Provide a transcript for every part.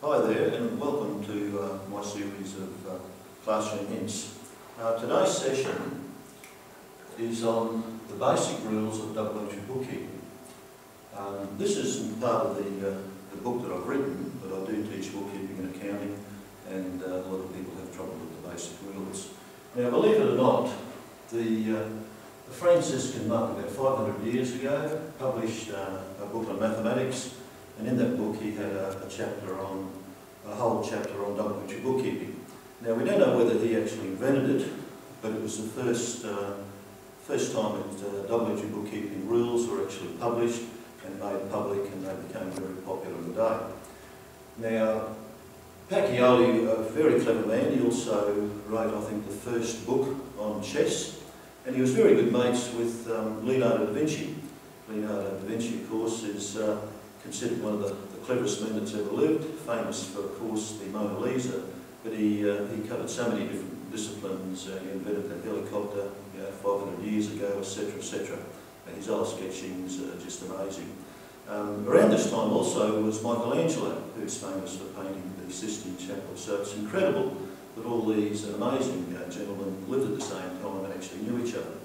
Hi there, and welcome to my series of classroom hints. Today's session is on the basic rules of double entry bookkeeping. This isn't part of the book that I've written, but I do teach bookkeeping and accounting, and a lot of people have trouble with the basic rules. Now, believe it or not, the Franciscan monk about 500 years ago published a book on mathematics. And in that book he had a whole chapter on double entry bookkeeping. Now we don't know whether he actually invented it, but it was the first time that double entry bookkeeping rules were actually published and made public, and they became very popular in the day. Now, Pacioli, a very clever man, he also wrote, I think, the first book on chess, and he was very good mates with Leonardo da Vinci. Leonardo da Vinci, of course, is considered one of the cleverest men that's ever lived, famous for, of course, the Mona Lisa, but he covered so many different disciplines. He invented the helicopter 500 years ago, etc., etc. His ice sketchings are just amazing. Around this time also was Michelangelo, who's famous for painting the Sistine Chapel. So it's incredible that all these amazing gentlemen lived at the same time and actually knew each other.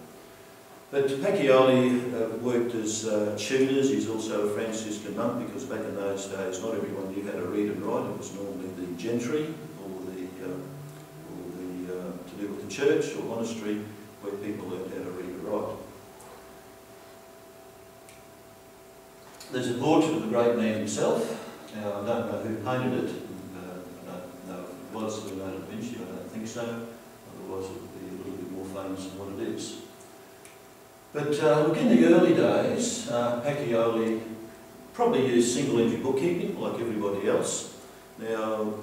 But Pacioli worked as tuners. He's also a Franciscan monk, because back in those days not everyone knew how to read and write. It was normally the gentry or to do with the church or monastery where people learned how to read and write. There's a portrait of the great man himself. Now I don't know who painted it. I don't know if it was Leonardo da Vinci. I don't think so. Otherwise it would be a little bit more famous than what it is. But look, in the early days, Pacioli probably used single entry bookkeeping like everybody else. Now,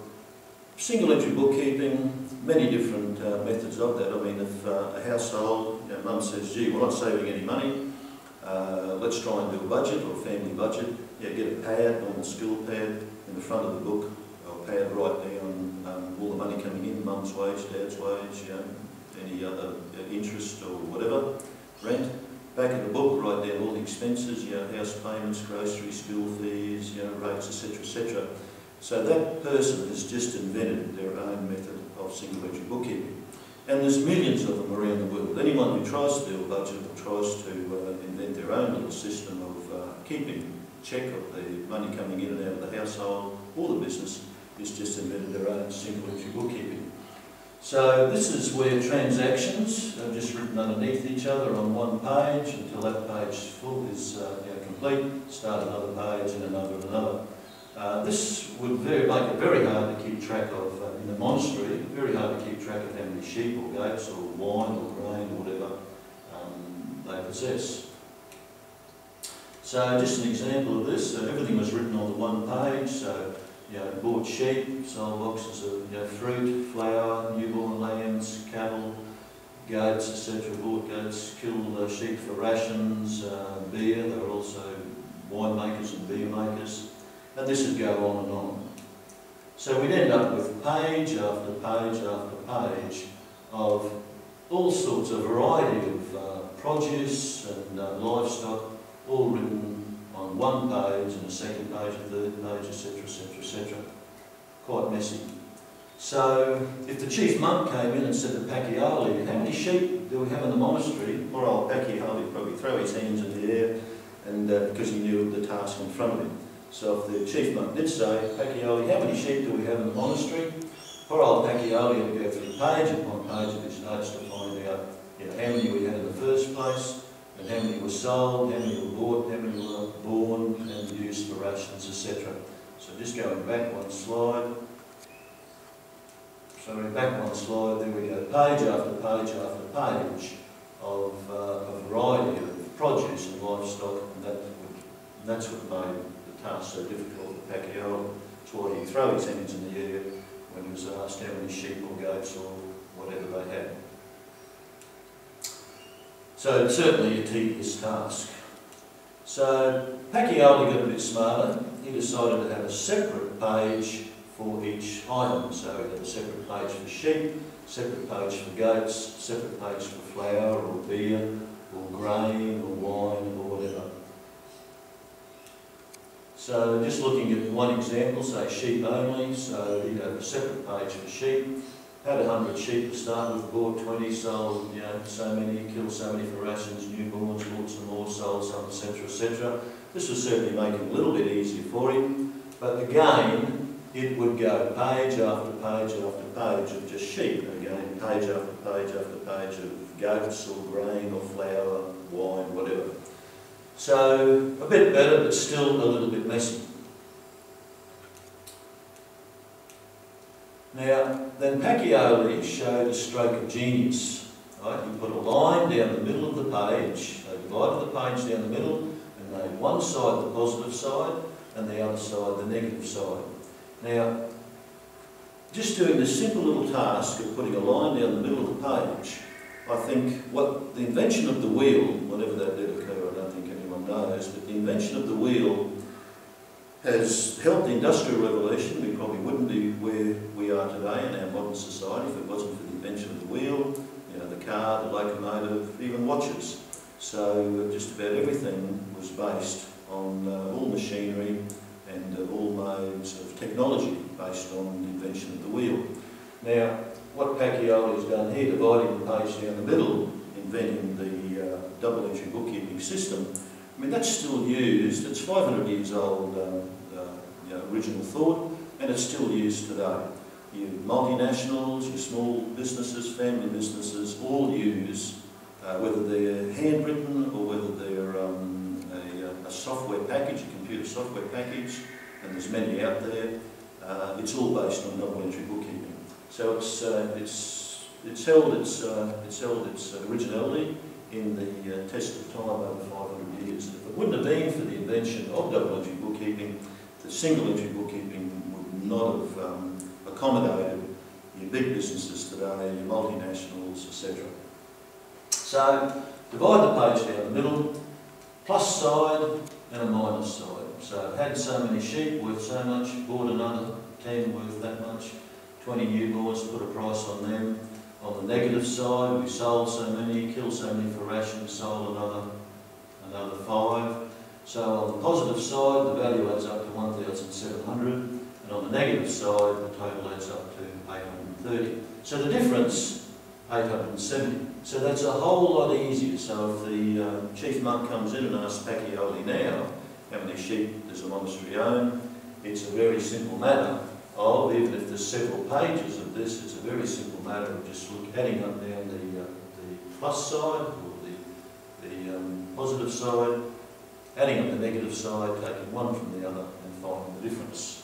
single entry bookkeeping, many different methods of that. I mean, if a household, mum says, gee, we're not saving any money, let's try and do a budget or a family budget. Get a pad, normal school pad, in the front of the book. I'll pad right down all the money coming in, mum's wage, dad's wage, any other interest or whatever. Rent. Back in the book, write down all the expenses, house payments, groceries, school fees, rates, etc., etc. So that person has just invented their own method of single entry bookkeeping. And there's millions of them around the world. Anyone who tries to do a budget or tries to invent their own little system of keeping check of the money coming in and out of the household or the business has just invented their own single entry bookkeeping. So this is where transactions are just written underneath each other on one page until that page is complete. Start another page and another and another. This would make it very hard to keep track of in the monastery. Very hard to keep track of how many sheep or goats or wine or grain or whatever they possess. So just an example of this. Everything was written on the one page. So bought sheep, sold boxes of fruit, flour, newborn lambs, cattle, goats, etc. Bought goats, killed sheep for rations, beer. There were also winemakers and beer makers, and this would go on and on. So we'd end up with page after page after page of all sorts of variety of produce and livestock, all written on one page and a second page, a third page, etc., etc., etc. Quite messy. So if the chief monk came in and said to Pacioli, how many sheep do we have in the monastery? Poor old Pacioli would probably throw his hands in the air, and because he knew the task in front of him. So if the chief monk did say, Pacioli, how many sheep do we have in the monastery? Poor old Pacioli would go through page upon page of his notes to find out how many we had in the first place, and how many were sold, how many were bought, how many were born and used for rations, etc. So just going back one slide. So back one slide, there we go, page after page after page of a variety of produce and livestock, and that's what made the task so difficult for Pacioli. That's why he'd throw his hands in the air when he was asked how many sheep or goats or whatever they had. So it's certainly a tedious task. So Pacioli got a bit smarter. He decided to have a separate page for each item. So he had a separate page for sheep, separate page for goats, separate page for flour or beer or grain or wine or whatever. So just looking at one example, say sheep only, so he'd have a separate page for sheep. Had 100 sheep to start with, bought 20, sold, so many, killed so many for rations, newborns, bought some more, sold some, etc., etc. This would certainly make it a little bit easier for him, but again, it would go page after page after page of just sheep, and again, page after page after page of goats or grain or flour, wine, whatever. So, a bit better, but still a little bit messy. Now, then Pacchioli showed a stroke of genius. Right? He put a line down the middle of the page, they divided the page down the middle, and made one side the positive side, and the other side the negative side. Now, just doing this simple little task of putting a line down the middle of the page, I think what the invention of the wheel, whenever that did occur, I don't think anyone knows, but the invention of the wheel has helped the Industrial Revolution. We probably wouldn't be where we are today in our modern society if it wasn't for the invention of the wheel, the car, the locomotive, even watches. So just about everything was based on all machinery and all modes of technology based on the invention of the wheel. Now, what Pacchioli has done here, dividing the page down the middle, inventing the double entry bookkeeping system, I mean, that's still used. It's 500 years old, original thought, and it's still used today. Your multinationals, your small businesses, family businesses, all use, whether they're handwritten or whether they're a software package, a computer software package, and there's many out there. It's all based on double entry bookkeeping. So it's held its originality in the test of time over 500 years. If it wouldn't have been for the invention of double entry bookkeeping, the single entry bookkeeping would not have accommodated your big businesses today, your multinationals, etc. So divide the page down the middle, plus side and a minus side. So had so many sheep worth so much, bought another 10 worth that much, 20 newborns, put a price on them. On the negative side, we sold so many, killed so many for rations, sold another 5. So on the positive side, the value adds up to 1,700, and on the negative side, the total adds up to 830. So the difference, 870. So that's a whole lot easier. So if the chief monk comes in and asks Pacchioli now how many sheep does a monastery own, it's a very simple matter of, even if there's several pages of this, it's a very simple matter of just adding up down the plus side, or the positive side, adding up the negative side, taking one from the other, and finding the difference.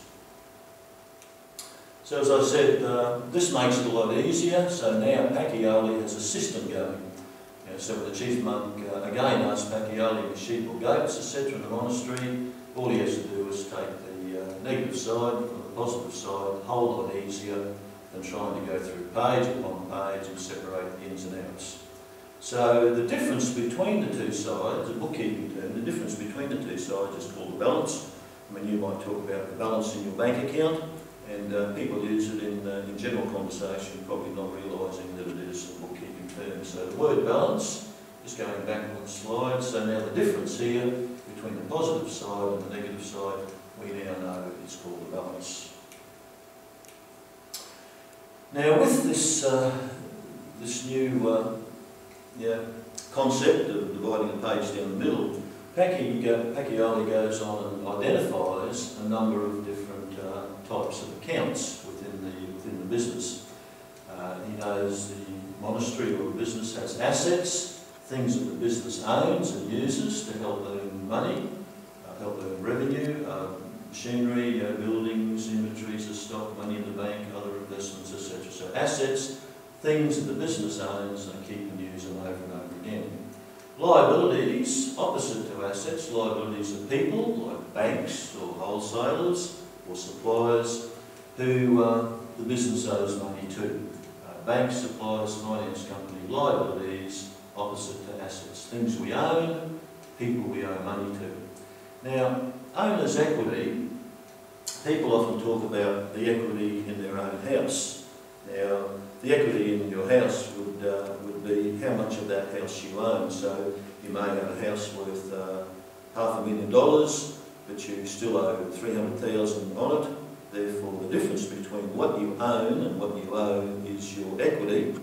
So as I said, this makes it a lot easier. So now Pacchioli has a system going. So the chief monk again asks Pacchioli if sheep or goats, etc. in the monastery. All he has to do is take the negative side from the positive side, a whole lot easier than trying to go through page upon page and separate the ins and outs. So the difference between the two sides, a bookkeeping term, the difference between the two sides is called the balance. I mean, you might talk about the balance in your bank account, and people use it in general conversation, probably not realising that it is a bookkeeping term. So the word balance, just going back one slide, so now the difference here between the positive side and the negative side, we now know it's called the balance. Now with this, this new concept of dividing the page down the middle, Pacchioli goes on and identifies a number of different types of accounts within the business. He knows the monastery or business has assets, things that the business owns and uses to help earn money, help earn revenue, machinery, buildings, inventories of stock, money in the bank, other investments, etc. So assets, things that the business owns and keep and use them over and over again. Liabilities, opposite to assets, liabilities are people, like banks or wholesalers or suppliers who the business owes money to. Banks, suppliers, finance company, liabilities, opposite to assets. Things we own, people we owe money to. Now, owner's equity, people often talk about the equity in their own house. Now, the equity in your house would be how much of that house you own. So you may have a house worth $500,000, but you still owe 300,000 on it. Therefore, the difference between what you own and what you owe is your equity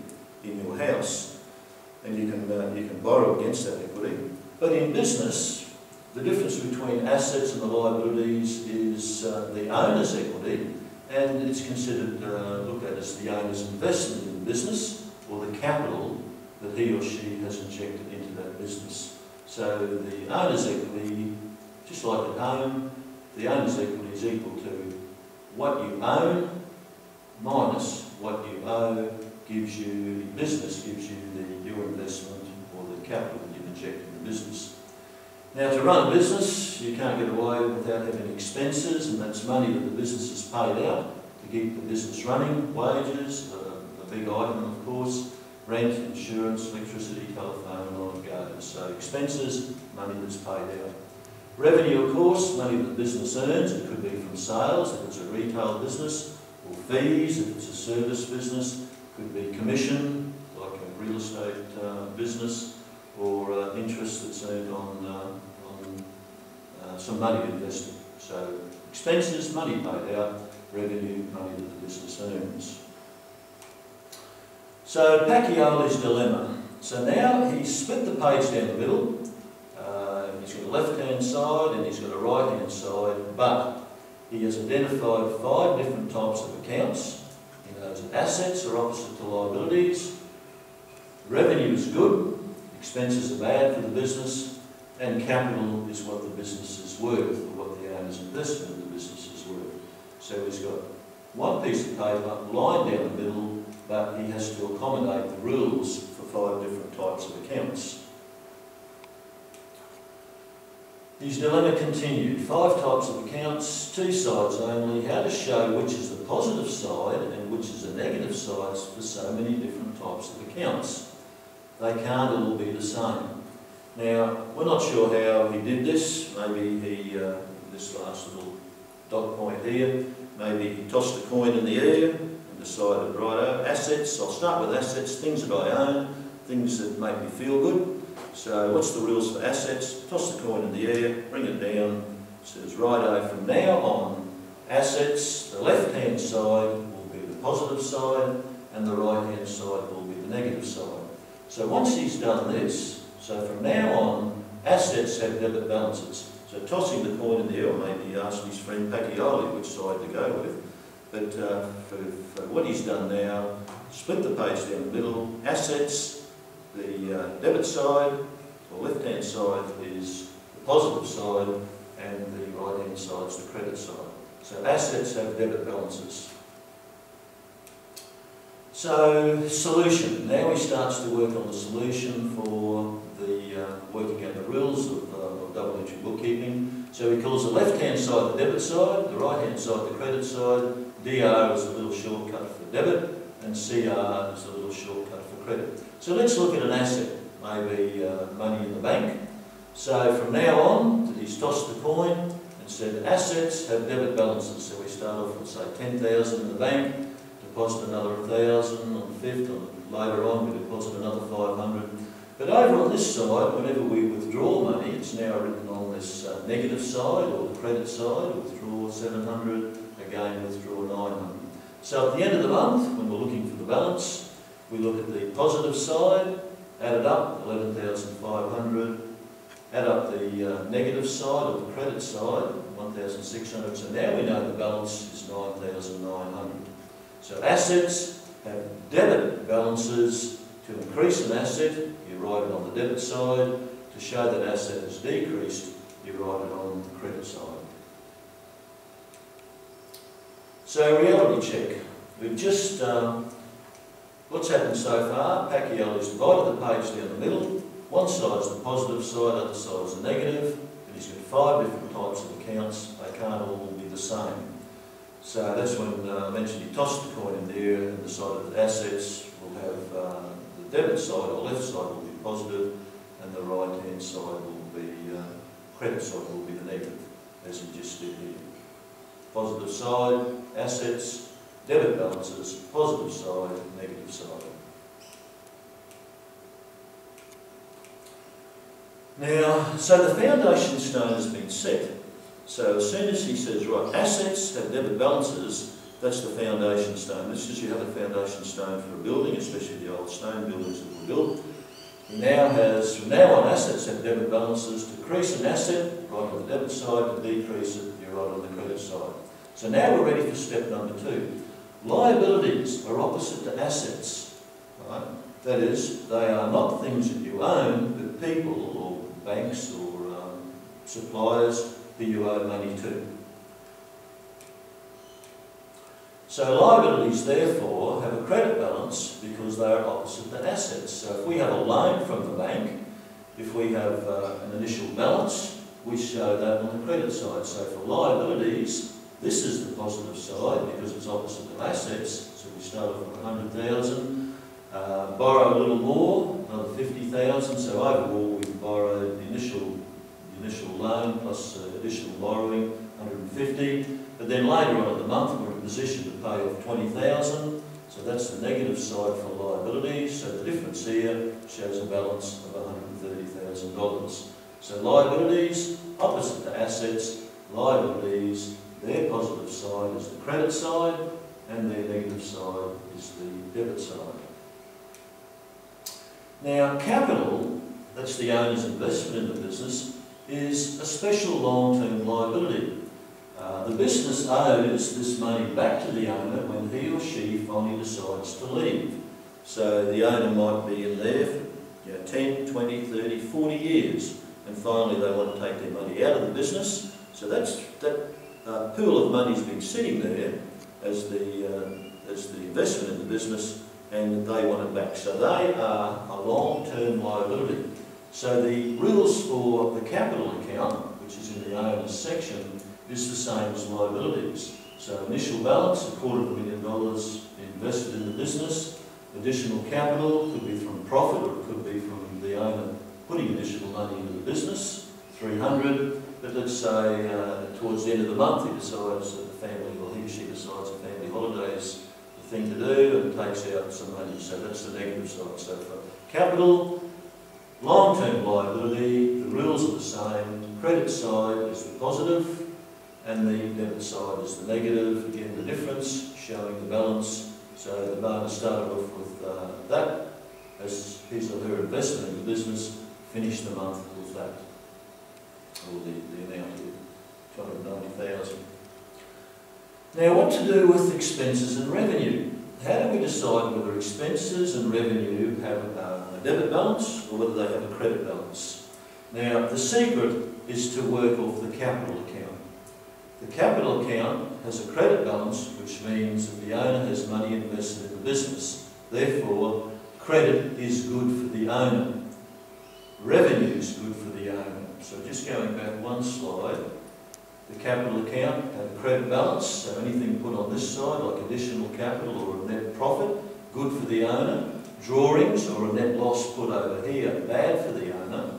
in your house, and you can borrow against that equity. But in business, the difference between assets and the liabilities is the owner's equity, and it's considered looked at as the owner's investment in the business, or the capital that he or she has injected into that business. So the owner's equity, just like at home, the owner's equity is equal to what you own minus what you owe gives you, in business, gives you your investment or the capital that you've injected in the business. Now, to run a business, you can't get away without having expenses, and that's money that the business has paid out to keep the business running, wages, a big item, of course, rent, insurance, electricity, telephone, on it goes. So expenses, money that's paid out. Revenue, of course, money that the business earns. It could be from sales, if it's a retail business, or fees, if it's a service business. It could be commission, like a real estate business, or interest that's earned on some money invested. So expenses, money paid out, revenue, money that the business earns. So Pacquioli's dilemma. So now he's split the page down the middle. He's got a left-hand side and he's got a right-hand side, but he has identified 5 different types of accounts. He knows that assets are opposite to liabilities, revenue is good, expenses are bad for the business, and capital is what the business is worth, or what the owner's investment in the business is worth. So he's got one piece of paper lined down the middle, but he has to accommodate the rules for 5 different types of accounts. His dilemma continued. 5 types of accounts, 2 sides only. How to show which is the positive side and which is the negative side for so many different types of accounts. They can't all be the same. Now, we're not sure how he did this. Maybe he, this last little dot point here, maybe he tossed a coin in the air and decided, righto, assets, I'll start with assets, things that I own, things that make me feel good. So what's the rules for assets? Toss the coin in the air, bring it down. It says, righto, from now on, assets, the left-hand side will be the positive side and the right-hand side will be the negative side. So once he's done this, so from now on, assets have debit balances. So tossing the coin in the air, or maybe he asked his friend Pacquioli which side to go with. But for what he's done now, split the page down the middle, assets, the debit side, or left-hand side, is the positive side, and the right-hand side is the credit side. So assets have debit balances. So solution. Now he starts to work on the solution for the working out the rules of double entry bookkeeping. So he calls the left-hand side the debit side, the right-hand side the credit side. DR is a little shortcut for debit, and CR is a little shortcut for credit. So let's look at an asset, maybe money in the bank. So from now on, he's tossed the coin and said assets have debit balances. So we start off with, say, 10,000 in the bank, deposit another 1,000 on the 5th, and later on we deposit another 500. But over on this side, whenever we withdraw money, it's now written on this negative side, or the credit side, withdraw 700, again withdraw 900. So at the end of the month, when we're looking for the balance, we look at the positive side, add it up, 11,500, add up the negative side, or the credit side, 1,600. So now we know the balance is 9,900. So assets have debit balances. To increase an asset, you write it on the debit side. To show that asset has decreased, you write it on the credit side. So reality check. We've just, what's happened so far? Pacquioli's divided the page down the middle. One side's the positive side, other side's the negative. And he's got 5 different types of accounts. They can't all be the same. So that's when I mentioned he tossed the coin in there and decided that assets will have the debit side or left side will be positive, and the right-hand side will be, credit side will be the negative, as he just did here. Positive side, assets, debit balances, positive side, negative side. Now, so the foundation stone has been set. So as soon as he says, right, assets have debit balances, that's the foundation stone. This is you have a foundation stone for a building, especially the old stone buildings that were built. He now has, from now on, assets have debit balances. To increase an asset, right on the debit side. To decrease it, you're right on the credit side. So now we're ready for step number 2. Liabilities are opposite to assets. Right? That is, they are not things that you own, but people or banks or suppliers who you owe money to. So liabilities, therefore, have a credit balance because they are opposite to assets. So if we have a loan from the bank, if we have an initial balance, we show that on the credit side. So for liabilities, this is the positive side because it's opposite to assets. So we start off with 100,000, borrow a little more, another 50,000. So overall, we borrowed the initial loan plus additional borrowing, 150. But then later on in the month, we're in a position to pay off 20,000. So that's the negative side for liabilities. So the difference here shows a balance of $130,000. So liabilities, opposite to assets. Liabilities, their positive side is the credit side, and their negative side is the debit side. Now, capital, that's the owner's investment in the business, is a special long-term liability. The business owes this money back to the owner when he or she finally decides to leave. So the owner might be in there for 10, 20, 30, 40 years, and finally they want to take their money out of the business. So that pool of money has been sitting there as the investment in the business, and they want it back. So they are a long-term liability. So the rules for the capital account, which is in the owner's section, is the same as liabilities. So initial balance, $250,000 invested in the business. Additional capital could be from profit, or it could be from the owner putting additional money into the business, $300,000. But let's say towards the end of the month he decides that the family, or he or she decides a family holiday is the thing to do and takes out some money. So that's the negative side. So for capital, long-term liability, the rules are the same. Credit side is the positive, and the debit side is the negative. Again, the difference showing the balance. So the owner started off with that as his or her investment in the business, finished the month with that, or the amount here, $290,000. Now, what to do with expenses and revenue? How do we decide whether expenses and revenue have a debit balance or whether they have a credit balance? Now, the secret is to work off the capital account. The capital account has a credit balance, which means that the owner has money invested in the business. Therefore, credit is good for the owner. Revenue is good for the owner. So just going back one slide, the capital account had a credit balance, so anything put on this side, like additional capital or a net profit, good for the owner. Drawings or a net loss put over here, bad for the owner.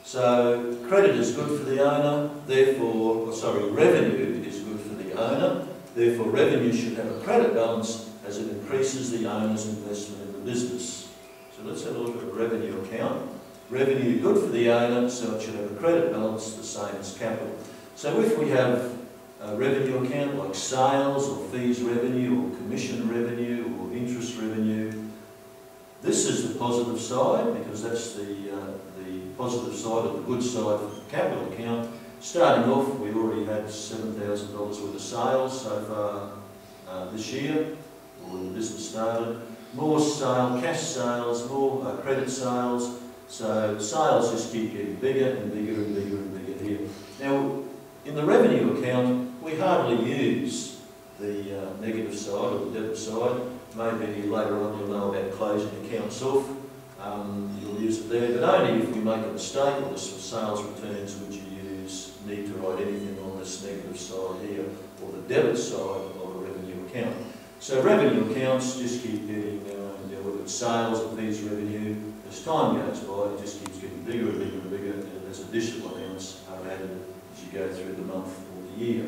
So credit is good for the owner, therefore, revenue is good for the owner, therefore revenue should have a credit balance as it increases the owner's investment in the business. So let's have a look at a revenue account. Revenue good for the owner, so it should have a credit balance the same as capital. So if we have a revenue account like sales or fees revenue or commission revenue or interest revenue, this is the positive side because that's the positive side or the good side of the capital account. Starting off, we already had $7,000 worth of sales so far this year, or when the business started. More cash sales, more credit sales. So sales just keep getting bigger and bigger and bigger and bigger here. Now, in the revenue account, we hardly use the negative side or the debit side. Maybe later on you'll know about closing accounts off. You'll use it there, but only if we make a mistake or the sales returns which you need to write anything on this negative side here or the debit side of a revenue account. So revenue accounts just keep getting, whether it's sales or fees revenue, as time goes by it just keeps getting bigger and bigger and bigger, and as additional amounts are added as you go through the month or the year.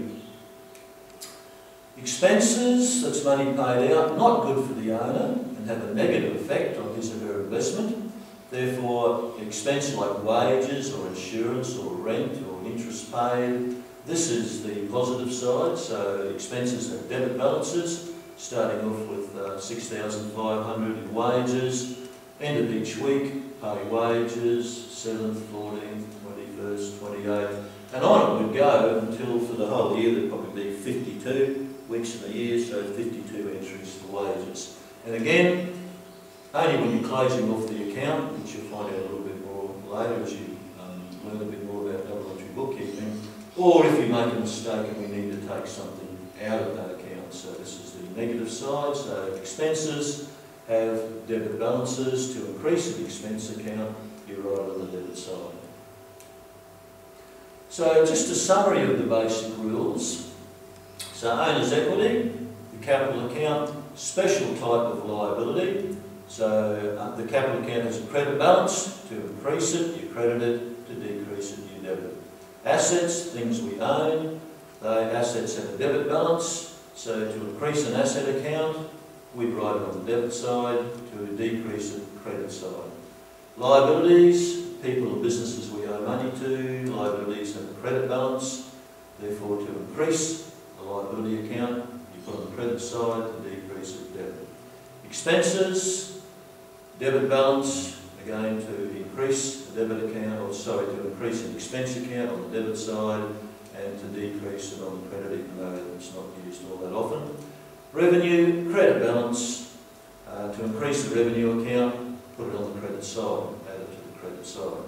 Expenses, that's money paid out, not good for the owner and have a negative effect on his or her investment. Therefore, expenses like wages or insurance or rent or interest paid. This is the positive side, so expenses have debit balances, starting off with 6,500 in wages, end of each week, pay wages, 7th, 14th, 21st, 28th, and on it would go until for the whole year there'd probably be 52 weeks in the year, so 52 entries for wages. And again, only when you're closing off the account, which you'll find out a little bit more later as you learn a bit more about double entry bookkeeping, or if you make a mistake and we need to take something out of that account. So this is the negative side, so expenses have debit balances. To increase the expense account, you write on the debit side. So just a summary of the basic rules. So owner's equity, the capital account, special type of liability. So the capital account has a credit balance. To increase it, you credit it. To decrease it, you debit it. Assets, things we own, the assets have a debit balance. So to increase an asset account, we'd write it on the debit side. To decrease it, credit side. Liabilities, people or businesses we owe money to, liabilities have a credit balance. Therefore, to increase the liability account, you put on the credit side. To decrease it, debit. Expenses, debit balance, again to increase the debit account, or sorry, to increase an expense account on the debit side, and to decrease it on the credit, even though it's not used all that often. Revenue, credit balance, to increase the revenue account, put it on the credit side, add it to the credit side.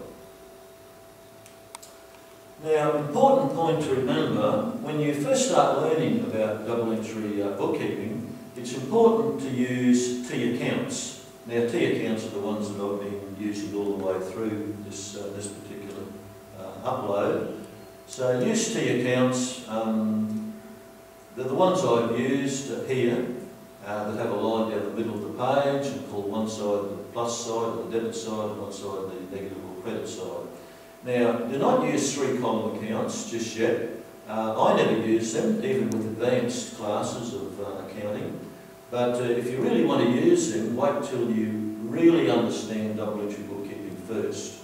Now, important point to remember, when you first start learning about double entry bookkeeping, it's important to use T accounts. Now, T accounts are the ones that I've been using all the way through this particular upload. So use T accounts. They're the ones I've used here that have a line down the middle of the page and call one side the plus side, or the debit side, and one side the negative or credit side. Now, do not use 3-column accounts just yet. I never use them, even with advanced classes of accounting. But if you really want to use them, wait till you really understand double entry bookkeeping first.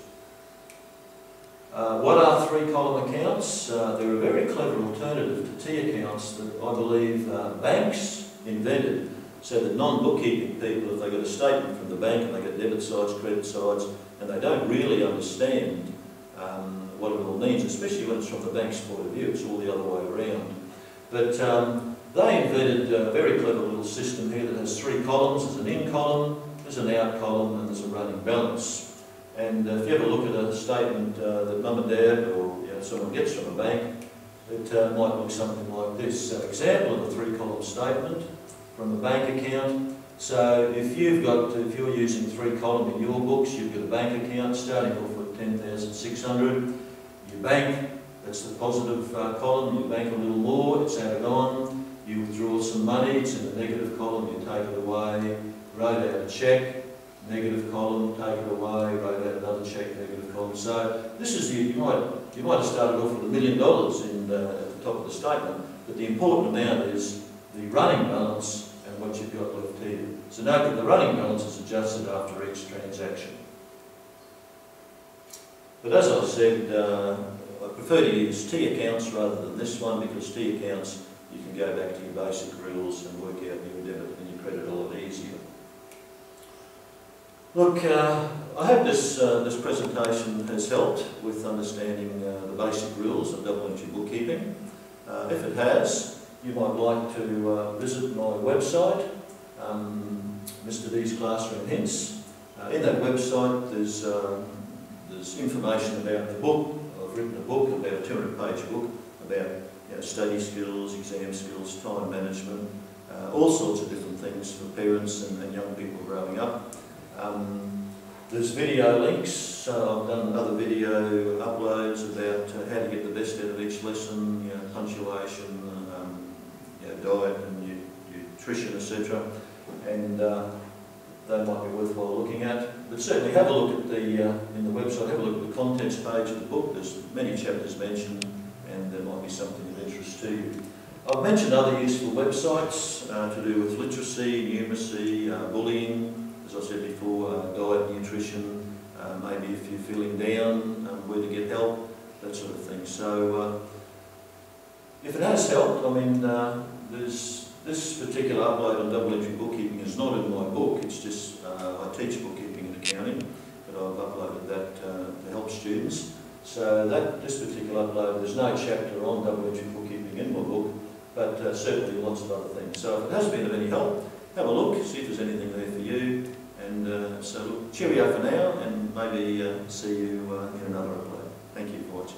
What are 3-column accounts? They're a very clever alternative to T accounts that I believe banks invented, so that non-bookkeeping people, if they get a statement from the bank and they get debit sides, credit sides, and they don't really understand what it all means, especially when it's from the bank's point of view, it's all the other way around. But they invented a very clever little system here that has 3 columns. There's an in column, there's an out column, and there's a running balance. And if you ever look at a statement that mum and dad or someone gets from a bank, it might look something like this. So example of a 3-column statement from a bank account. So if you're using 3-column in your books, you've got a bank account starting off with 10,600. You bank, that's the positive column. You bank a little more, it's added on. You withdraw some money, it's in the negative column. You take it away, write out a cheque. Negative column, take it away, write out another cheque, negative column. So this is you might have started off with $1 million at the top of the statement, but the important amount is the running balance and what you've got left here. So note that the running balance is adjusted after each transaction. But as I said, I prefer to use T accounts rather than this one, because T accounts you can go back to your basic rules and work out your debit and your credit a lot easier. Look, I hope this presentation has helped with understanding the basic rules of double entry bookkeeping. If it has, you might like to visit my website, Mr. D's Classroom Hints. In that website there's information about the book. I've written a book, about a 200-page book, about study skills, exam skills, time management, all sorts of different things for parents and young people growing up. There's video links, so I've done other video uploads about how to get the best out of each lesson, punctuation, diet and nutrition, etc. And they might be worthwhile looking at. But certainly have a look at in the website, have a look at the contents page of the book. There's many chapters mentioned, and there might be something of interest to you. I've mentioned other useful websites to do with literacy, numeracy, bullying. As I said before, diet, nutrition, maybe if you're feeling down, where to get help. that sort of thing. So if it has helped, I mean, this particular upload on double entry bookkeeping is not in my book. It's just I teach bookkeeping and accounting, but I've uploaded that to help students. So this particular upload, there's no chapter on double entry bookkeeping in my book, but certainly lots of other things. So if it has been of any help, have a look, see if there's anything there for you. And so look, cheerio for now, and maybe see you in another upload. Thank you for watching.